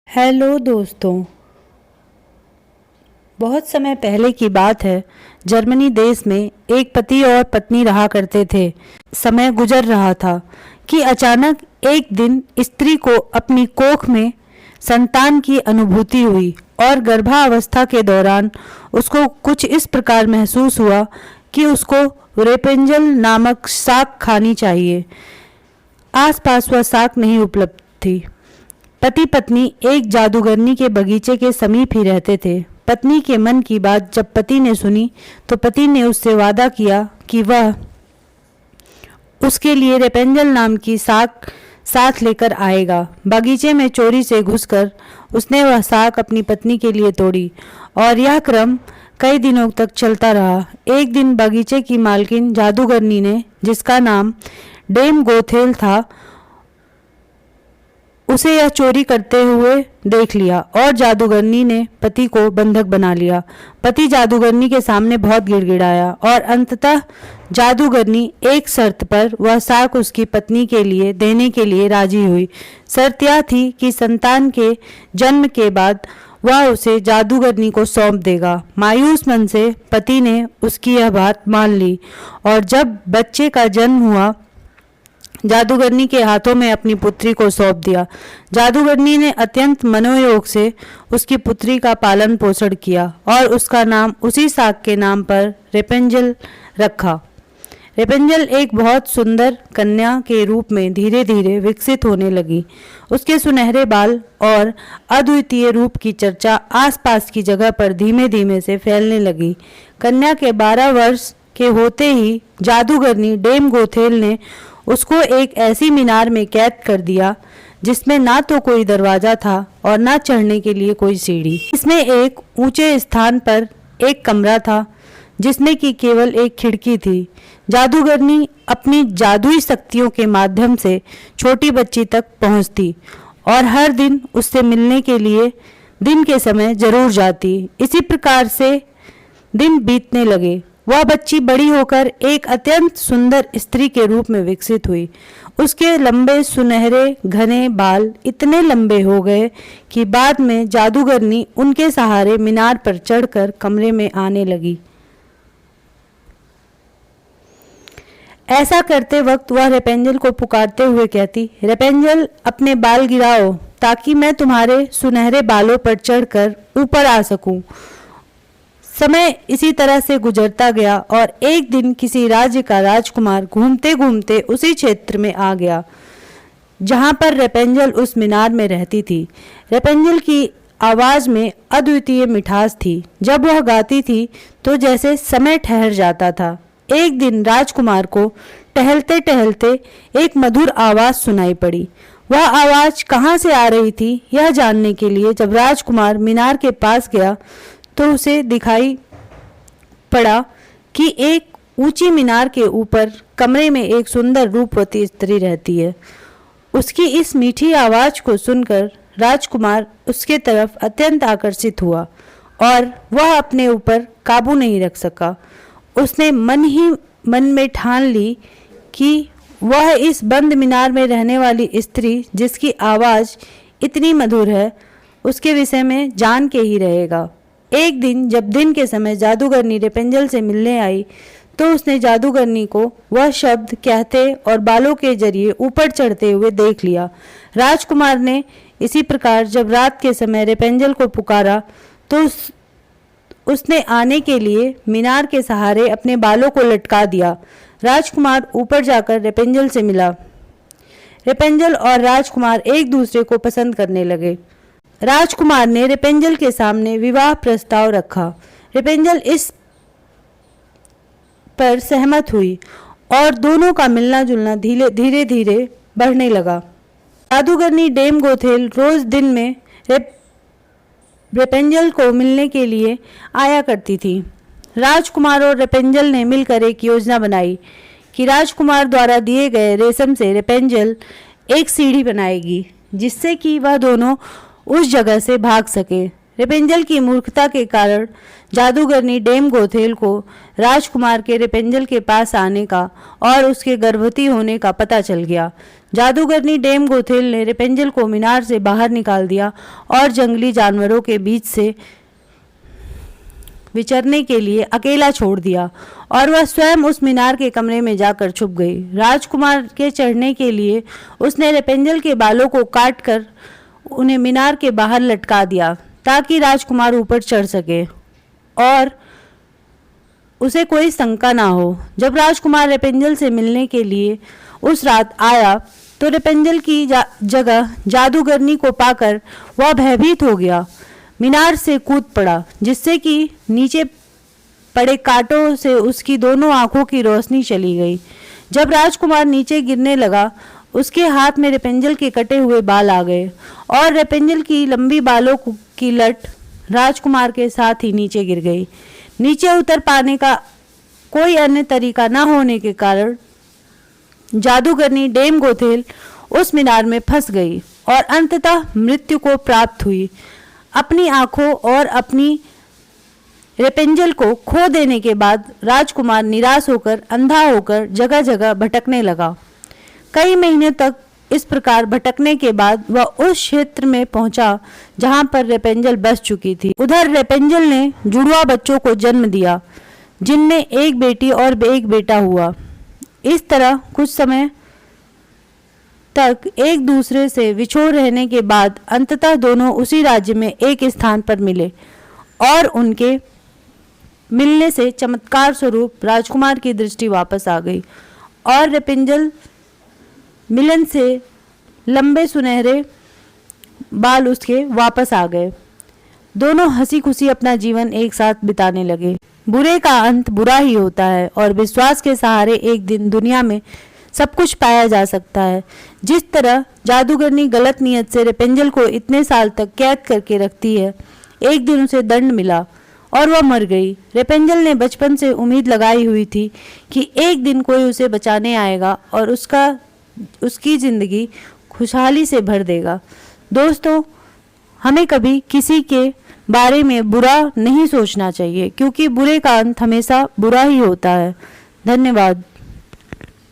Hello दोस्तों। बहुत समय पहले की बात है। जर्मनी देश में एक पति और पत्नी रहा करते थे। समय गुजर रहा था कि अचानक एक दिन स्त्री को अपनी कोख में संतान की अनुभूति हुई और गर्भावस्था के दौरान उसको कुछ इस प्रकार महसूस हुआ कि उसको रेपेंजल नामक शाक खानी चाहिए। आसपास वह शाक नहीं उपलब्ध थी। पति पत्नी एक जादूगरनी के बगीचे के समीप ही रहते थे। पत्नी के मन की बात जब पति ने सुनी तो पति ने उससे वादा किया कि वह उसके लिए रेपेंजल नाम की शाक साथ लेकर आएगा। बगीचे में चोरी से घुसकर उसने वह शाक अपनी पत्नी के लिए तोड़ी और यह क्रम कई दिनों तक चलता रहा। एक दिन बगीचे की मालकिन जादूगरनी ने, जिसका नाम डेम गोथेल था, उसे यह चोरी करते हुए देख लिया और जादूगरनी ने पति को बंधक बना लिया। पति जादूगरनी के सामने बहुत गिड़गिड़ाया और अंततः जादूगरनी एक शर्त पर वह शाक उसकी पत्नी के लिए देने के लिए राजी हुई। शर्त यह थी कि संतान के जन्म के बाद वह उसे जादूगरनी को सौंप देगा। मायूस मन से पति ने उसकी यह बात मान ली और जब बच्चे का जन्म हुआ जादूगरनी के हाथों में अपनी पुत्री को सौंप दिया। जादूगरनी ने अत्यंत मनोयोग से उसकी पुत्री का पालन पोषण किया और उसका नाम उसी शाक के नाम पर रेपेंजल रखा। रेपेंजल एक बहुत सुंदर कन्या के रूप में धीरे धीरे विकसित होने लगी। उसके सुनहरे बाल और अद्वितीय रूप की चर्चा आसपास की जगह पर धीमे धीमे से फैलने लगी। कन्या के 12 वर्ष के होते ही जादूगरनी डेम गोथेल ने उसको एक ऐसी मीनार में कैद कर दिया जिसमें ना तो कोई दरवाजा था और ना चढ़ने के लिए कोई सीढ़ी। इसमें एक ऊंचे स्थान पर एक कमरा था जिसमें कि केवल एक खिड़की थी। जादूगरनी अपनी जादुई शक्तियों के माध्यम से छोटी बच्ची तक पहुंचती और हर दिन उससे मिलने के लिए दिन के समय जरूर जाती। इसी प्रकार से दिन बीतने लगे। वह बच्ची बड़ी होकर एक अत्यंत सुंदर स्त्री के रूप में विकसित हुई। उसके लंबे सुनहरे घने बाल इतने लंबे हो गए कि बाद में जादूगरनी उनके सहारे मीनार पर चढ़कर कमरे में आने लगी। ऐसा करते वक्त वह रेपेंजल को पुकारते हुए कहती, रेपेंजल अपने बाल गिराओ ताकि मैं तुम्हारे सुनहरे बालों पर चढ़कर ऊपर आ सकूं। समय इसी तरह से गुजरता गया और एक दिन किसी राज्य का राजकुमार घूमते घूमते उसी क्षेत्र में आ गया जहां पर रेपेंजल उस मीनार में रहती थी। रेपेंजल की आवाज में अद्वितीय मिठास थी। जब वह गाती थी तो जैसे समय ठहर जाता था। एक दिन राजकुमार को टहलते टहलते एक मधुर आवाज सुनाई पड़ी। वह आवाज कहाँ से आ रही थी यह जानने के लिए जब राजकुमार मीनार के पास गया तो उसे दिखाई पड़ा कि एक ऊंची मीनार के ऊपर कमरे में एक सुंदर रूपवती स्त्री रहती है। उसकी इस मीठी आवाज को सुनकर राजकुमार उसके तरफ अत्यंत आकर्षित हुआ और वह अपने ऊपर काबू नहीं रख सका। उसने मन ही मन में ठान ली कि वह इस बंद मीनार में रहने वाली स्त्री जिसकी आवाज इतनी मधुर है उसके विषय में जान के ही रहेगा। एक दिन जब दिन के समय जादूगरनी रेपेंजल से मिलने आई तो उसने जादूगरनी को वह शब्द कहते और बालों के जरिए ऊपर चढ़ते हुए देख लिया। राजकुमार ने इसी प्रकार जब रात के समय रेपेंजल को पुकारा तो उसने आने के लिए मीनार के सहारे अपने बालों को लटका दिया। राजकुमार ऊपर जाकर रेपेंजल से मिला। रेपेंजल और राजकुमार एक दूसरे को पसंद करने लगे। राजकुमार ने रेपेंजल के सामने विवाह प्रस्ताव रखा। रेपेंजल इस पर सहमत हुई और दोनों का मिलना जुलना धीरे धीरे बढ़ने लगा। जादूगरनी डेम गोथेल रोज दिन में रेपेंजल को मिलने के लिए आया करती थी। राजकुमार और रेपेंजल ने मिलकर एक योजना बनाई कि राजकुमार द्वारा दिए गए रेशम से रेपेंजल एक सीढ़ी बनाएगी जिससे कि वह दोनों उस जगह से भाग सके। रेपेंजल की मूर्खता के कारण जादूगरनी डेम गोथेल को राजकुमार के रेपेंजल के पास आने का और उसके गर्भवती होने का पता चल गया। जादूगरनी डेम गोथेल ने रेपेंजल को मीनार से बाहर निकाल दिया और जंगली जानवरों के बीच से विचरने के लिए अकेला छोड़ दिया और वह स्वयं उस मीनार के कमरे में जाकर छुप गई। राजकुमार के चढ़ने के लिए उसने रेपेंजल के बालों को काटकर उन्हें मीनार के बाहर लटका दिया ताकि राजकुमार ऊपर चढ़ सके और उसे कोई शंका ना हो। जब राजकुमार रेपेंजल से मिलने के लिए उस रात आया तो रेपेंजल की जगह जादूगरनी को पाकर वह भयभीत हो गया, मीनार से कूद पड़ा, जिससे कि नीचे पड़े कांटों से उसकी दोनों आंखों की रोशनी चली गई। जब राजकुमार नीचे गिरने लगा उसके हाथ में रेपेंजल के कटे हुए बाल आ गए और रेपेंजल की लंबी बालों की लट राजकुमार के साथ ही नीचे गिर गई। नीचे उतर पाने का कोई अन्य तरीका न होने के कारण जादूगरनी डेम गोथेल उस मीनार में फंस गई और अंततः मृत्यु को प्राप्त हुई। अपनी आंखों और अपनी रेपेंजल को खो देने के बाद राजकुमार निराश होकर अंधा होकर जगह जगह भटकने लगा। कई महीने तक इस प्रकार भटकने के बाद वह उस क्षेत्र में पहुंचा जहां पर रेपेंजल बस चुकी थी। उधर रेपेंजल ने जुड़वा बच्चों को जन्म दिया जिनमें एक बेटी और एक बेटा हुआ। इस तरह कुछ समय तक एक दूसरे से विछोड़ रहने के बाद अंततः दोनों उसी राज्य में एक स्थान पर मिले और उनके मिलने से चमत्कार स्वरूप राजकुमार की दृष्टि वापस आ गई और रेपेंजल मिलन से लंबे सुनहरे बाल उसके वापस आ गए। दोनों हंसी खुशी अपना जीवन एक साथ बिताने लगे। बुरे का अंत बुरा ही होता है और विश्वास के सहारे एक दिन दुनिया में सब कुछ पाया जा सकता है। जिस तरह जादूगरनी गलत नियत से रेपेंजल को इतने साल तक कैद करके रखती है, एक दिन उसे दंड मिला और वह मर गई। रेपेंजल ने बचपन से उम्मीद लगाई हुई थी कि एक दिन कोई उसे बचाने आएगा और उसकी जिंदगी खुशहाली से भर देगा। दोस्तों, हमें कभी किसी के बारे में बुरा नहीं सोचना चाहिए क्योंकि बुरे का अंत हमेशा बुरा ही होता है। धन्यवाद।